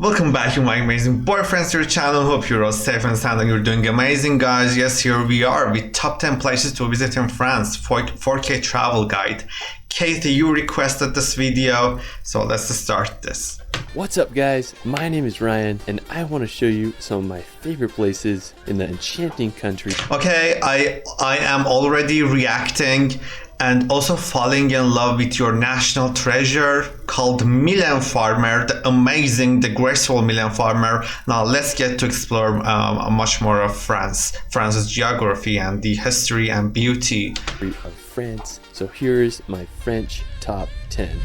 Welcome back to my amazing boyfriends to your channel. Hope you're all safe and sound and you're doing amazing, guys. Yes, here we are with top 10 places to visit in France, 4K travel guide. Katie, you requested this video, so let's start this. What's up, guys? My name is Ryan and I want to show you some of my favorite places in the enchanting country. Okay, I am already reacting and also falling in love with your national treasure called Milan Farmer, the graceful Milan Farmer. Now let's get to explore much more of France's geography and the history and beauty of France. So here's my French top 10.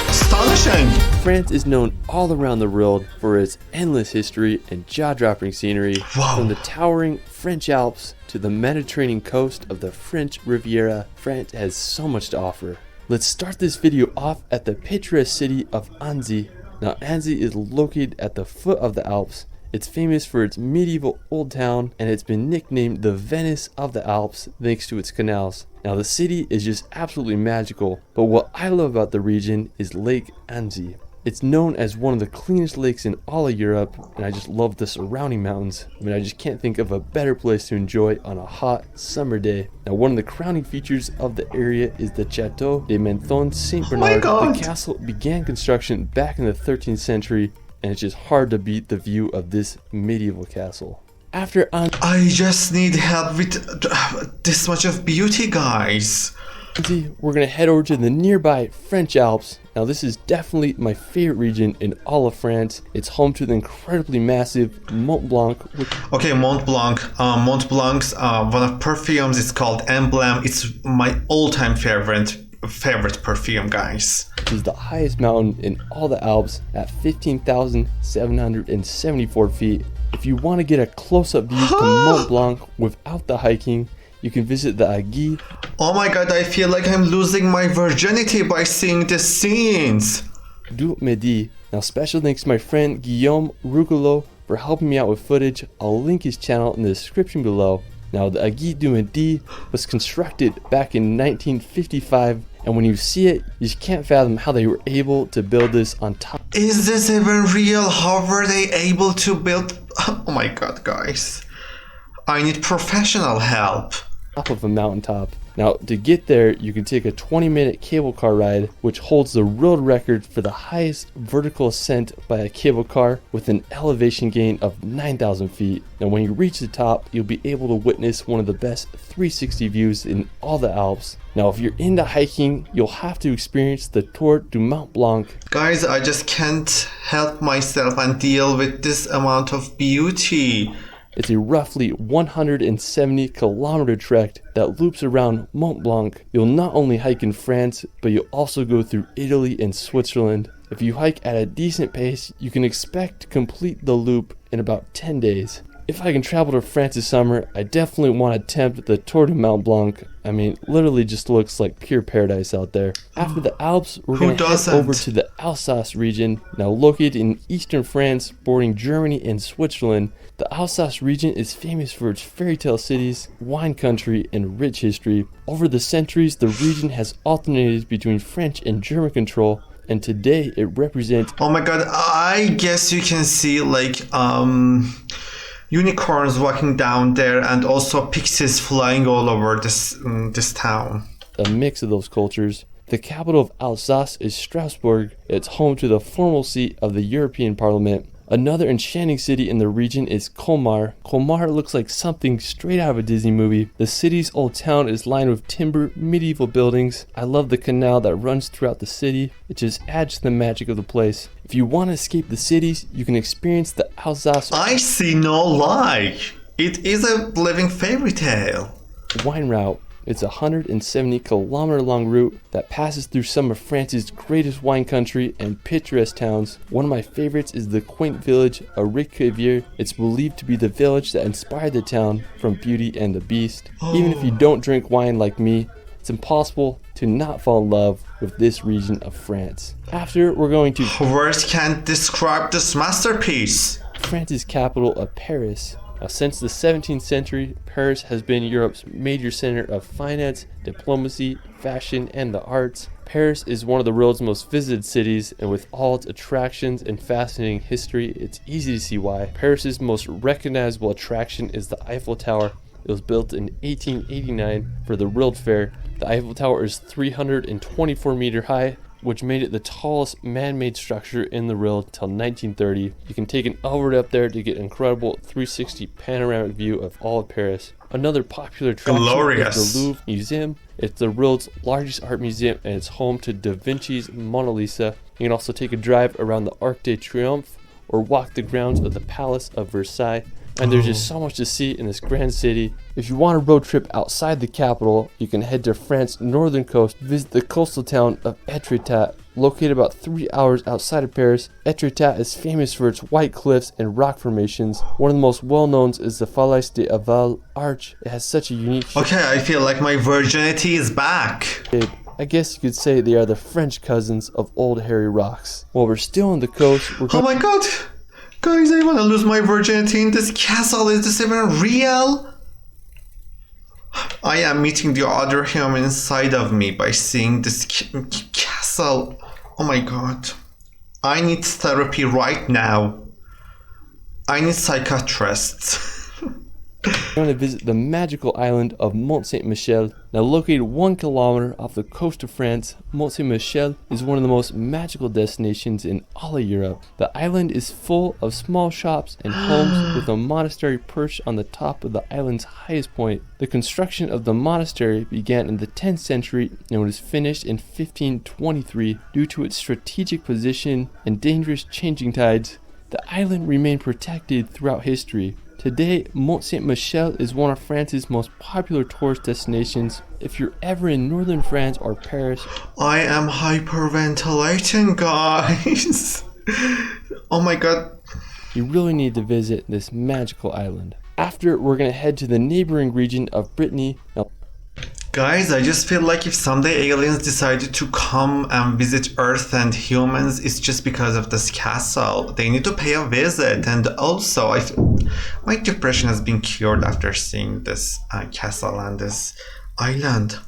Astonishing! France is known all around the world for its endless history and jaw-dropping scenery. Wow. From the towering French Alps to the Mediterranean coast of the French Riviera, France has so much to offer. Let's start this video off at the picturesque city of Annecy. Now, Annecy is located at the foot of the Alps. It's famous for its medieval old town, and it's been nicknamed the Venice of the Alps thanks to its canals. Now, the city is just absolutely magical, but what I love about the region is Lake Annecy. It's known as one of the cleanest lakes in all of Europe, and I just love the surrounding mountains. I mean, I just can't think of a better place to enjoy on a hot summer day. Now, one of the crowning features of the area is the Château de Menthon Saint Bernard. The castle began construction back in the 13th century, and it's just hard to beat the view of this medieval castle. After I just need help with this much of beauty, guys. Annecy, we're gonna head over to the nearby French Alps. Now, this is definitely my favorite region in all of France. It's home to the incredibly massive Mont Blanc. Okay, Mont Blanc. Mont Blanc's one of perfumes. It's called Emblem. It's my all-time favorite perfume, guys. Which is the highest mountain in all the Alps at 15,774 feet. If you want to get a close-up view to Mont Blanc without the hiking, you can visit the Aiguille. Oh my god, I feel like I'm losing my virginity by seeing the scenes. Du Midi. Now, special thanks to my friend Guillaume Rougelot for helping me out with footage. I'll link his channel in the description below. Now, the Aiguille du Midi was constructed back in 1955, and when you see it, you just can't fathom how they were able to build this on top. Is this even real? How were they able to build? Oh my god, guys. I need professional help. Top of a mountaintop. Now, to get there, you can take a 20-minute cable car ride, which holds the world record for the highest vertical ascent by a cable car with an elevation gain of 9,000 feet. Now, when you reach the top, you'll be able to witness one of the best 360 views in all the Alps. Now, if you're into hiking, you'll have to experience the Tour du Mont Blanc. Guys, I just can't help myself and deal with this amount of beauty. It's a roughly 170-kilometer trek that loops around Mont Blanc. You'll not only hike in France, but you'll also go through Italy and Switzerland. If you hike at a decent pace, you can expect to complete the loop in about 10 days. If I can travel to France this summer, I definitely want to attempt the Tour de Mont Blanc. I mean, literally just looks like pure paradise out there. After the Alps, we're going to head over to the Alsace region. Now, located in eastern France, bordering Germany and Switzerland, the Alsace region is famous for its fairy tale cities, wine country, and rich history. Over the centuries, the region has alternated between French and German control, and today it represents... Oh my god, I guess you can see like unicorns walking down there and also pixies flying all over this town. A mix of those cultures. The capital of Alsace is Strasbourg. It's home to the formal seat of the European Parliament. Another enchanting city in the region is Colmar. Colmar looks like something straight out of a Disney movie. The city's old town is lined with timber, medieval buildings. I love the canal that runs throughout the city. It just adds to the magic of the place. If you want to escape the cities, you can experience the Alsace. I see no lie. It is a living fairy tale. Wine route. It's a 170-kilometer long route that passes through some of France's greatest wine country and picturesque towns. One of my favorites is the quaint village of Riquivier. It's believed to be the village that inspired the town from Beauty and the Beast. Even if you don't drink wine like me, it's impossible to not fall in love with this region of France. After, we're going to... Words can't describe this masterpiece. France's capital of Paris. Now, since the 17th century, Paris has been Europe's major center of finance, diplomacy, fashion, and the arts. Paris is one of the world's most visited cities, and with all its attractions and fascinating history, it's easy to see why. Paris's most recognizable attraction is the Eiffel Tower. It was built in 1889 for the World Fair. The Eiffel Tower is 324 meter high, which made it the tallest man-made structure in the world until 1930. You can take an elevator up there to get an incredible 360 panoramic view of all of Paris. Another popular attraction is the Louvre Museum. It's the world's largest art museum, and it's home to Da Vinci's Mona Lisa. You can also take a drive around the Arc de Triomphe or walk the grounds of the Palace of Versailles. And there's just so much to see in this grand city. If you want a road trip outside the capital, you can head to France's northern coast, visit the coastal town of Etretat. Located about 3 hours outside of Paris, Etretat is famous for its white cliffs and rock formations. One of the most well-known is the Falaise de Aval Arch. It has such a unique Okay, I feel like my virginity is back. shape. I guess you could say they are the French cousins of Old Hairy Rocks. While we're still on the coast, we're Oh my god! Guys, I wanna lose my virginity in this castle. Is this even real? I am meeting the other human inside of me by seeing this castle. Oh my god. I need therapy right now. I need psychiatrists. We're going to visit the magical island of Mont Saint-Michel. Now located 1 kilometer off the coast of France, Mont Saint-Michel is one of the most magical destinations in all of Europe. The island is full of small shops and homes with a monastery perched on the top of the island's highest point. The construction of the monastery began in the 10th century and was finished in 1523. Due to its strategic position and dangerous changing tides, the island remained protected throughout history. Today, Mont Saint-Michel is one of France's most popular tourist destinations. If you're ever in northern France or Paris, I am hyperventilating, guys. Oh my god. you really need to visit this magical island. After, we're going to head to the neighboring region of Brittany. Now, Guys, I just feel like if someday aliens decided to come and visit Earth and humans, it's just because of this castle. They need to pay a visit. And also, my depression has been cured after seeing this castle and this island.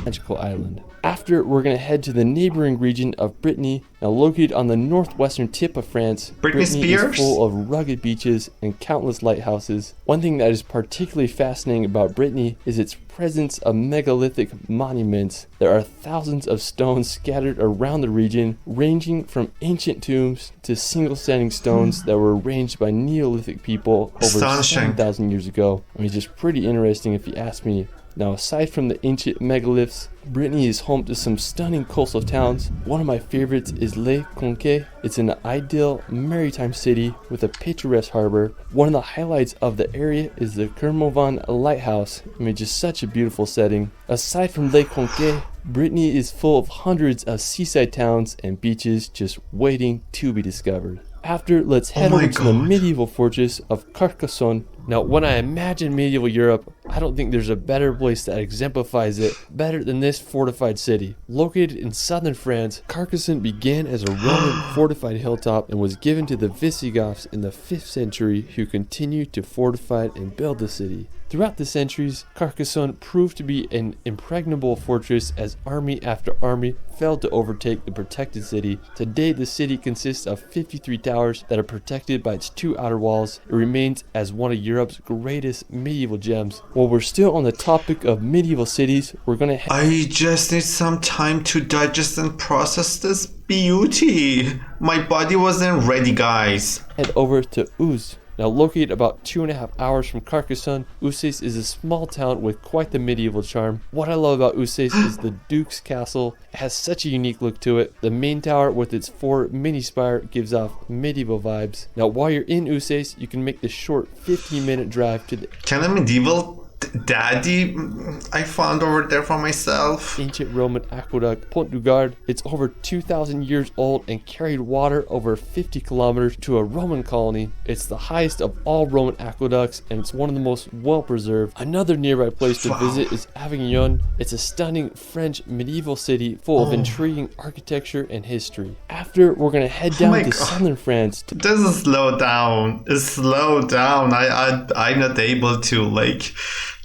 magical island. After, we're going to head to the neighboring region of Brittany. Now located on the northwestern tip of France, Brittany is full of rugged beaches and countless lighthouses. One thing that is particularly fascinating about Brittany is its presence of megalithic monuments. There are thousands of stones scattered around the region, ranging from ancient tombs to single standing stones that were arranged by Neolithic people over 7,000 years ago. I mean, it's just pretty interesting if you ask me. Now, aside from the ancient megaliths, Brittany is home to some stunning coastal towns. One of my favorites is Le Conquet. It's an ideal maritime city with a picturesque harbor. One of the highlights of the area is the Kermovan Lighthouse. I mean, just such a beautiful setting. Aside from Le Conquet, Brittany is full of hundreds of seaside towns and beaches just waiting to be discovered. After, let's head over to the medieval fortress of Carcassonne. Now, when I imagine medieval Europe, I don't think there's a better place that exemplifies it better than this fortified city. Located in southern France, Carcassonne began as a Roman fortified hilltop and was given to the Visigoths in the 5th century, who continued to fortify and build the city. Throughout the centuries, Carcassonne proved to be an impregnable fortress as army after army failed to overtake the protected city. Today, the city consists of 53 towers that are protected by its 2 outer walls. It remains as one of Europe's greatest medieval gems. While we're still on the topic of medieval cities, we're gonna I just need some time to digest and process this beauty. My body wasn't ready, guys. head over to Uzes. Now located about 2.5 hours from Carcassonne, Uzes is a small town with quite the medieval charm. What I love about Uzes is the Duke's Castle. It has such a unique look to it. The main tower with its 4 mini spire gives off medieval vibes. Now while you're in Uzes, you can make the short 15-minute drive to the... Can a medieval Daddy I found over there for myself. Ancient Roman aqueduct Pont du Gard. It's over 2,000 years old and carried water over 50 kilometers to a Roman colony. It's the highest of all Roman aqueducts, and it's one of the most well preserved. Another nearby place to visit is Avignon. It's a stunning French medieval city full of intriguing architecture and history. After, we're gonna head down to southern France. This is slow down. Slow down. I'm not able to like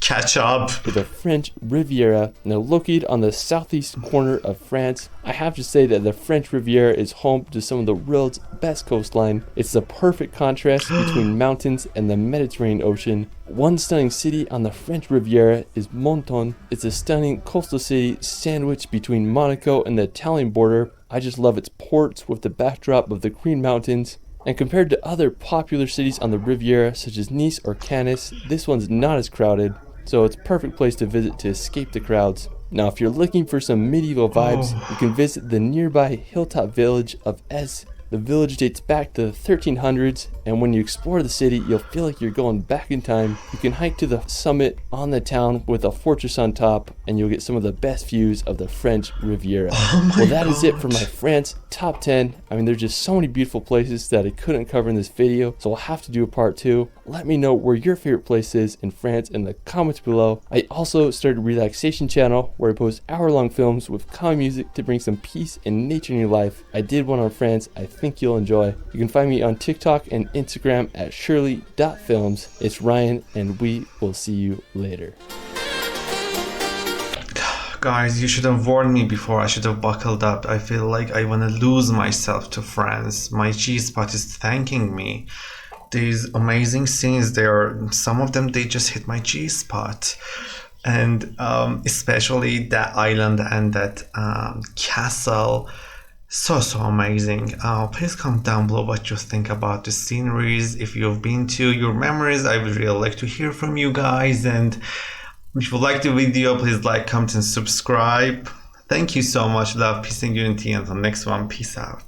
catch up. To the French Riviera. Now located on the southeast corner of France, I have to say that the French Riviera is home to some of the world's best coastline. It's the perfect contrast between mountains and the Mediterranean Ocean. One stunning city on the French Riviera is Menton. It's a stunning coastal city sandwiched between Monaco and the Italian border. I just love its ports with the backdrop of the Green Mountains. And compared to other popular cities on the Riviera, such as Nice or Cannes, this one's not as crowded, so it's a perfect place to visit to escape the crowds. Now, if you're looking for some medieval vibes, you can visit the nearby hilltop village of Ez. The village dates back to the 1300s, and when you explore the city, you'll feel like you're going back in time. You can hike to the summit on the town with a fortress on top, and you'll get some of the best views of the French Riviera. Well, that is it for my France top 10. I mean, there's just so many beautiful places that I couldn't cover in this video, so I'll have to do a part 2. Let me know where your favorite place is in France in the comments below. I also started a relaxation channel where I post hour-long films with calm music to bring some peace and nature in your life. I did one on France I think you'll enjoy. You can find me on TikTok and Instagram at shirley.films. It's Ryan, and we will see you later. Guys, you should have warned me before. I should have buckled up. I feel like I want to lose myself to France. My G-spot is thanking me. These amazing scenes there, some of them, they just hit my G-spot. And especially that island and that castle. So amazing. Please comment down below what you think about the sceneries. If you've been to, your memories, I would really like to hear from you guys. And if you like the video, please like, comment, and subscribe. Thank you so much. Love, peace, and unity. Until next one, peace out.